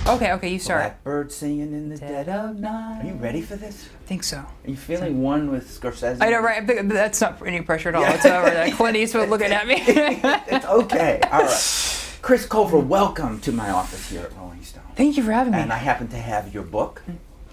Okay, you start. Blackbird singing in the dead of night. Are you ready for this? I think so. Are you feeling one with Scorsese? I know, right? That's not any pressure at all. Yeah. It's over. Like Clint Eastwood looking at me. It's okay. All right. Chris Colfer, welcome to my office here at Rolling Stone. Thank you for having me. And I happen to have your book,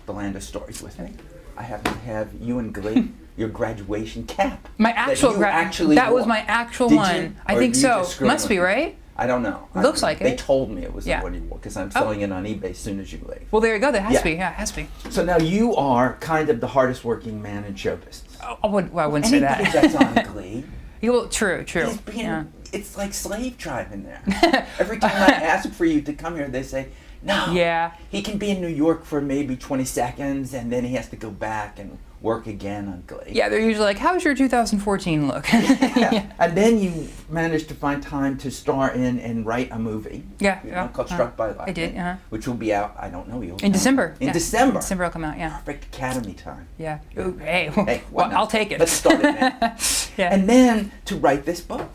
The Land of Stories, with me. I happen to have you and Glee, your graduation cap. My actual that was my actual Did one. you? I Or think you so. just screwed Must be, with me? right? I don't know. Looks like They it. told me it was Yeah. the one you wore because I'm selling it on eBay as soon as you leave. Well, there you go. That has Yeah. to be. Yeah, it has to be. So now you are kind of the hardest working man in show business. I wouldn't say Anybody that. that's on Glee, Well, true. he's being, Yeah. it's like slave tribe in there. Every time I ask for you to come here, they say, no. Yeah. He can be in New York for maybe 20 seconds, and then he has to go back and work again on Glee. Yeah, they're usually like, "How's your 2014 look?" Yeah. And then you managed to find time to star in and write a movie. Yeah, You know, yeah. called Struck by Lightning. I did, Which will be out, I don't know. In December. In Yeah. December. December will come out. Yeah. Perfect Academy time. Yeah. Ooh, hey. Hey, why Well, not? I'll take it. Let's start it now. Yeah. And then to write this book.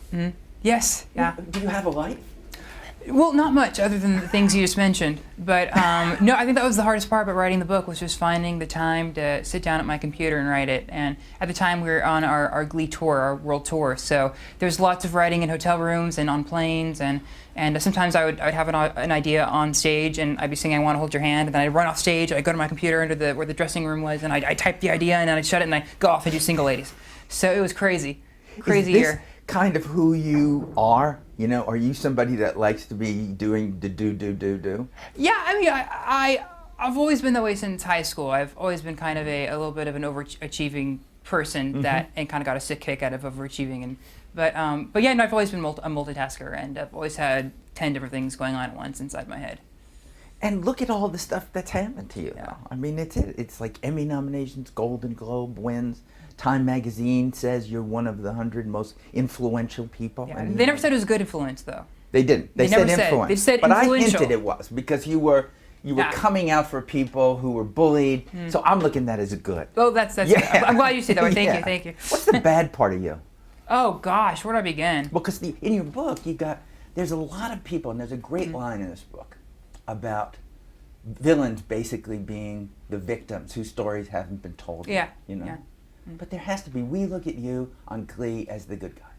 Yes. Yeah. Do you have a life? Well, not much other than the things you just mentioned. But no, I think that was the hardest part about writing the book, was just finding the time to sit down at my computer and write it. And at the time, we were on our Glee tour, our world tour. So there's lots of writing in hotel rooms and on planes. And sometimes I'd have an idea on stage, and I'd be singing "I Want to Hold Your Hand," and then I'd run off stage. I'd go to my computer under where the dressing room was, and I'd type the idea, and then I'd shut it, and I'd go off and do Single Ladies. So it was crazy. Crazy Is this year. kind of who you are? You know, are you somebody that likes to be doing the do? Yeah, I mean, I've always been that way since high school. I've always been kind of a little bit of an overachieving person and kind of got a sick kick out of overachieving. But yeah, no, I've always been a multitasker, and I've always had 10 different things going on at once inside my head. And look at all the stuff that's happened to you. Yeah. I mean, it's like Emmy nominations, Golden Globe wins. Time magazine says you're one of the 100 most influential people. Yeah, they never said it was good influence, though. They didn't. They never said influence. They said but influential. I hinted it was because you were coming out for people who were bullied. So I'm looking at that as a good. Oh, that's Yeah. I'm glad you see that way. Thank Yeah. you, thank you. What's the bad part of you? Oh gosh, where do I begin? Because in your book, there's a lot of people, and there's a great line in this book about villains basically being the victims whose stories haven't been told. Yeah. You know. Yeah. But there has to be. We look at you on Glee as the good guy.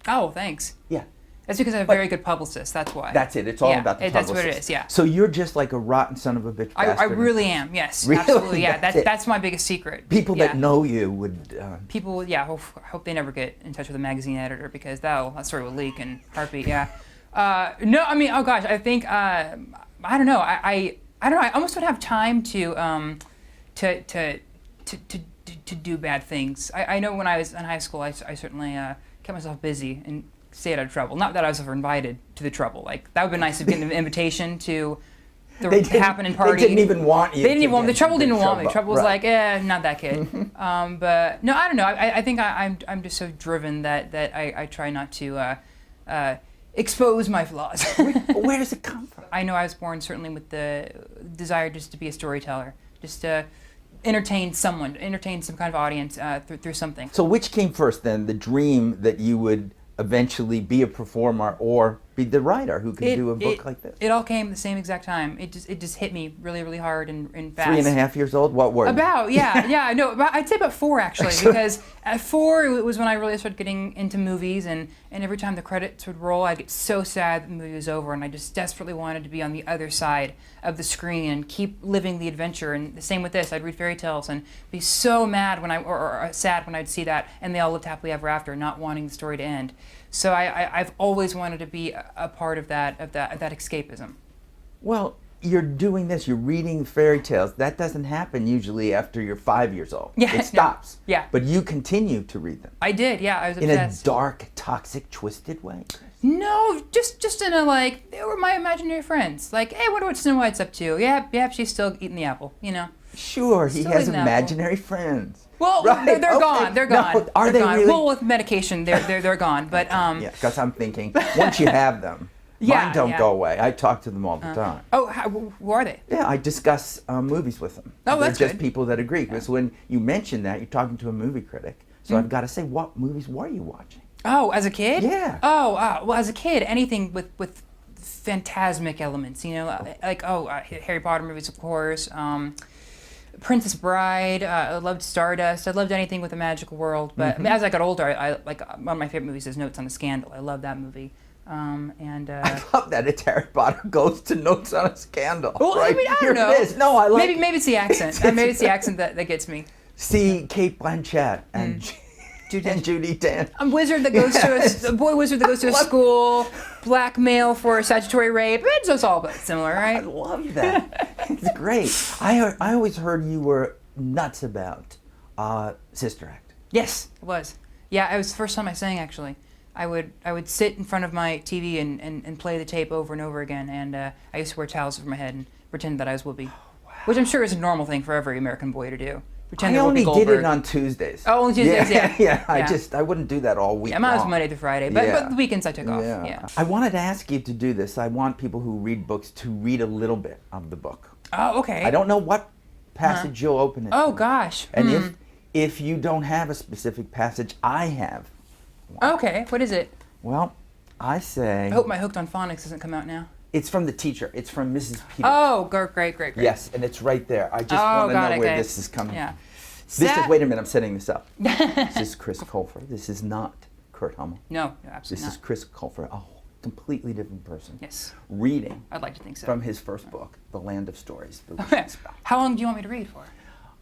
Oh, thanks. Yeah. That's because I have a very good publicist. That's why. That's it. It's all about the That's publicist. what it is. Yeah. So you're just like a rotten son of a bitch I bastard. really am. Yes. Really? Absolutely. Yeah. That's it. That's my biggest secret. People Yeah. that know you would. People, yeah, hope they never get in touch with a magazine editor, because that story will leak in heartbeat. Yeah. No, I mean, oh gosh, I think I don't know. I don't know. I almost don't have time to do bad things. I know when I was in high school, I certainly kept myself busy and stayed out of trouble. Not that I was ever invited to the trouble. Like, that would be nice to get an invitation to the happening party. They didn't even want you. They didn't even want me. The trouble didn't want me. Trouble. Trouble was Right. like, not that kid. But no, I don't know. I think I'm just so driven that I try not to expose my flaws. Where does it come from? I know I was born certainly with the desire just to be a storyteller, just to entertain some kind of audience through something. So which came first then? The dream that you would eventually be a performer or be the writer who could do a book like this? It all came at the same exact time. It just hit me really, really hard and fast. 3.5 years old? What were you? I'd say about 4 actually, because at 4 it was when I really started getting into movies, and every time the credits would roll, I'd get so sad that the movie was over, and I just desperately wanted to be on the other side of the screen and keep living the adventure. And the same with this, I'd read fairy tales and be so mad or sad when I'd see that, and they all lived happily ever after, not wanting the story to end. So I've always wanted to be a part of that escapism. Well, you're doing this. You're reading fairy tales. That doesn't happen usually after you're 5 years old. Yeah, it stops. No, yeah. But you continue to read them. I did. Yeah, I was In obsessed. a dark, toxic, twisted way. No, just in a like, they were my imaginary friends. Like, hey, I wonder what Snow White's up to. Yeah, she's still eating the apple. You know. Sure, he Still has eating apple. imaginary friends. Well, Right, they're okay. gone. They're No, gone. are They're they gone. really? Well, with medication, they're gone. But Yeah, because I'm thinking, once you have them, Yeah, mine don't yeah. go away. I talk to them all the time. Oh, who are they? Yeah, I discuss movies with them. Oh, that's They're just good. people that agree. Because when you mention that, you're talking to a movie critic. So I've got to say, what movies were you watching? Oh, as a kid? Yeah. Oh, well, as a kid, anything with phantasmic elements, like Harry Potter movies, of course. Princess Bride. I loved Stardust. I loved anything with a magical world. But as I got older, I like one of my favorite movies is Notes on a Scandal. I love that movie. I love that it's Harry Potter goes to Notes on a Scandal. Well, right? I mean, I Here don't know. it is. No, I like. Maybe it's the accent. Maybe it's the accent that gets me. See Kate Blanchett and Judi Dench. A wizard that goes to a boy wizard that goes to a school, blackmail for statutory rape. It's all similar, I right? love that. It's great. I always heard you were nuts about Sister Act. Yes, it was. Yeah, it was the first time I sang, actually. I would sit in front of my TV and play the tape over and over again, and I used to wear towels over my head and pretend that I was Whoopi, which I'm sure is a normal thing for every American boy to do. Pretend I they're Whoopi only Goldberg. did it on Tuesdays. Oh, only Tuesdays, yeah. I wouldn't do that all week Yeah, mine was long. Monday through Friday, but the weekends I took off. Yeah. I wanted to ask you to do this. I want people who read books to read a little bit of the book. Oh, okay. I don't know what passage you'll open it Oh, to. gosh. And if you don't have a specific passage, I have. Okay, what is it? Well, I say... I hope my Hooked on Phonics doesn't come out now. It's from the teacher. It's from Mrs. Peters. Oh, great. Yes, and it's right there. I just want to know where this is coming Yeah. from. Wait a minute, I'm setting this up. This is Chris Colfer. This is not Kurt Hummel. No, absolutely This is Chris Colfer, a completely different person. Yes. Reading I'd like to think so. from his first book, The Land of Stories. How long do you want me to read for?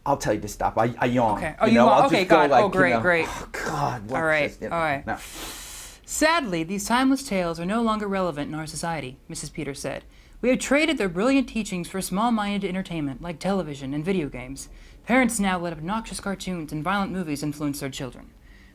I'll tell you to stop. I yawn. Okay. Oh, you know, I'll okay, just go God. like, Oh, great. Oh, God. All right. All right. No. Sadly, these timeless tales are no longer relevant in our society, Mrs. Peters said. We have traded their brilliant teachings for small-minded entertainment like television and video games. Parents now let obnoxious cartoons and violent movies influence their children.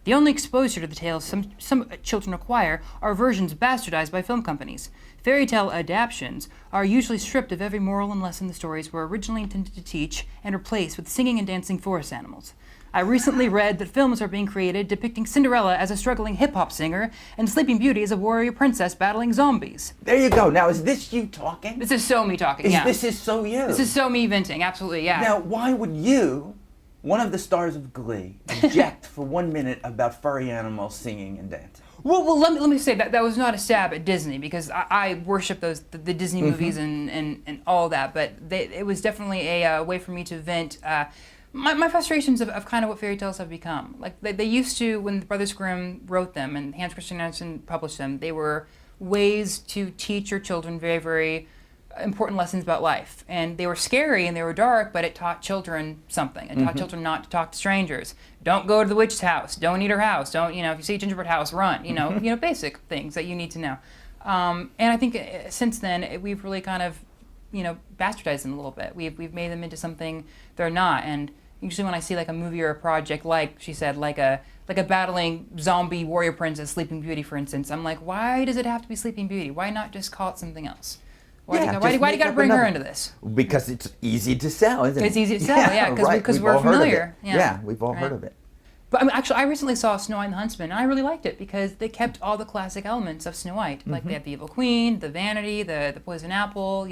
The only exposure to the tales some children acquire are versions bastardized by film companies. Fairy tale adaptions are usually stripped of every moral and lesson the stories were originally intended to teach and replaced with singing and dancing forest animals. I recently read that films are being created depicting Cinderella as a struggling hip-hop singer and Sleeping Beauty as a warrior princess battling zombies. There you go. Now, is this you talking? This is so me talking, yeah. This is so you. This is so me venting, absolutely, yeah. Now, why would you, one of the stars of Glee, object for 1 minute about furry animals singing and dancing? Well, let me say that was not a stab at Disney, because I worship the Disney movies and all that, but it was definitely a way for me to vent my frustrations of kind of what fairy tales have become. Like they used to, when the Brothers Grimm wrote them and Hans Christian Andersen published them, they were ways to teach your children very, very important lessons about life. And they were scary and they were dark, but it taught children something. It taught children not to talk to strangers. Don't go to the witch's house. Don't eat her house. Don't, if you see a gingerbread house, run. Basic things that you need to know. And I think since then, we've really kind of, bastardized them a little bit. We've made them into something they're not. And usually when I see like a movie or a project, like she said, like a battling zombie warrior princess, Sleeping Beauty, for instance, I'm like, why does it have to be Sleeping Beauty? Why not just call it something else? Why do you got to bring her into this? Because it's easy to sell, isn't it? It's easy to sell, because we're familiar. Yeah, we've all heard of it. But I recently saw Snow White and the Huntsman, and I really liked it because they kept all the classic elements of Snow White. Like they have the evil queen, the vanity, the poison apple,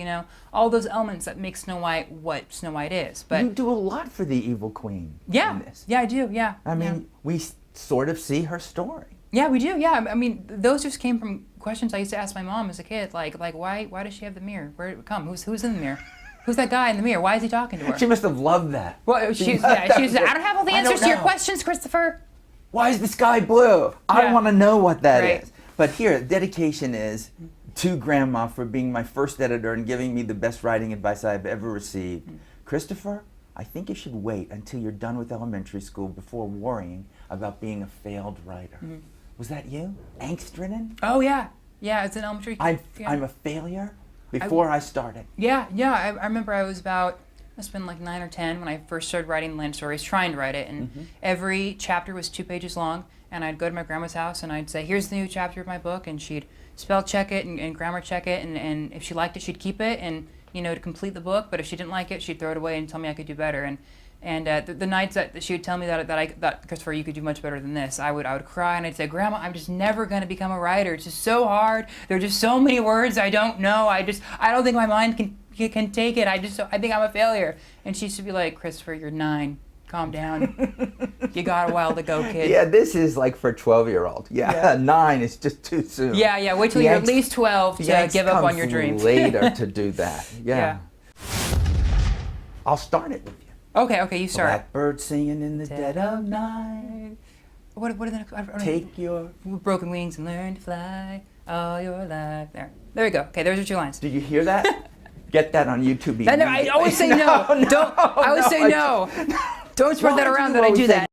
all those elements that make Snow White what Snow White is. But you do a lot for the evil queen in this. Yeah, I do, yeah. I mean, we sort of see her story. Yeah, we do, yeah. I mean, those just came from questions I used to ask my mom as a kid, like why does she have the mirror? Where did it come? Who's in the mirror? Who's that guy in the mirror? Why is he talking to her? She must have loved that. Well, she said, I don't have all the answers to your questions, Christopher. Why is the sky blue? I want to know what that is. But here, dedication is to Grandma for being my first editor and giving me the best writing advice I've ever received. Christopher, I think you should wait until you're done with elementary school before worrying about being a failed writer. Was that you? Angst-ridden? Oh, yeah. Yeah, it's an elementary. I'm a failure before I started. Yeah. I remember I was about, must have been like 9 or 10 when I first started writing Land Stories, trying to write it. And every chapter was 2 pages long. And I'd go to my grandma's house and I'd say, here's the new chapter of my book. And she'd spell check it and grammar check it. And if she liked it, she'd keep it and, to complete the book. But if she didn't like it, she'd throw it away and tell me I could do better. And the nights that she would tell me that Christopher, you could do much better than this, I would cry and I'd say, Grandma, I'm just never going to become a writer. It's just so hard. There are just so many words I don't know. I don't think my mind can take it. I think I'm a failure. And she used to be like, Christopher, you're 9. calm down. You got a while to go, kid. Yeah, this is like for 12-year-old. Yeah, 9 is just too soon. Yeah. Wait till you're at least 12 to Yanks give up on comes your dreams. later to do that. Yeah. Yeah. I'll start it with you. Okay, you start. Blackbird singing in the dead of night. What are the next? I don't know. Take your... Broken wings and learn to fly all your life. There we go. Okay, there's your 2 lines. Did you hear that? Get that on YouTube. I always say no. Don't. I always say no. Don't spread that around that I do that.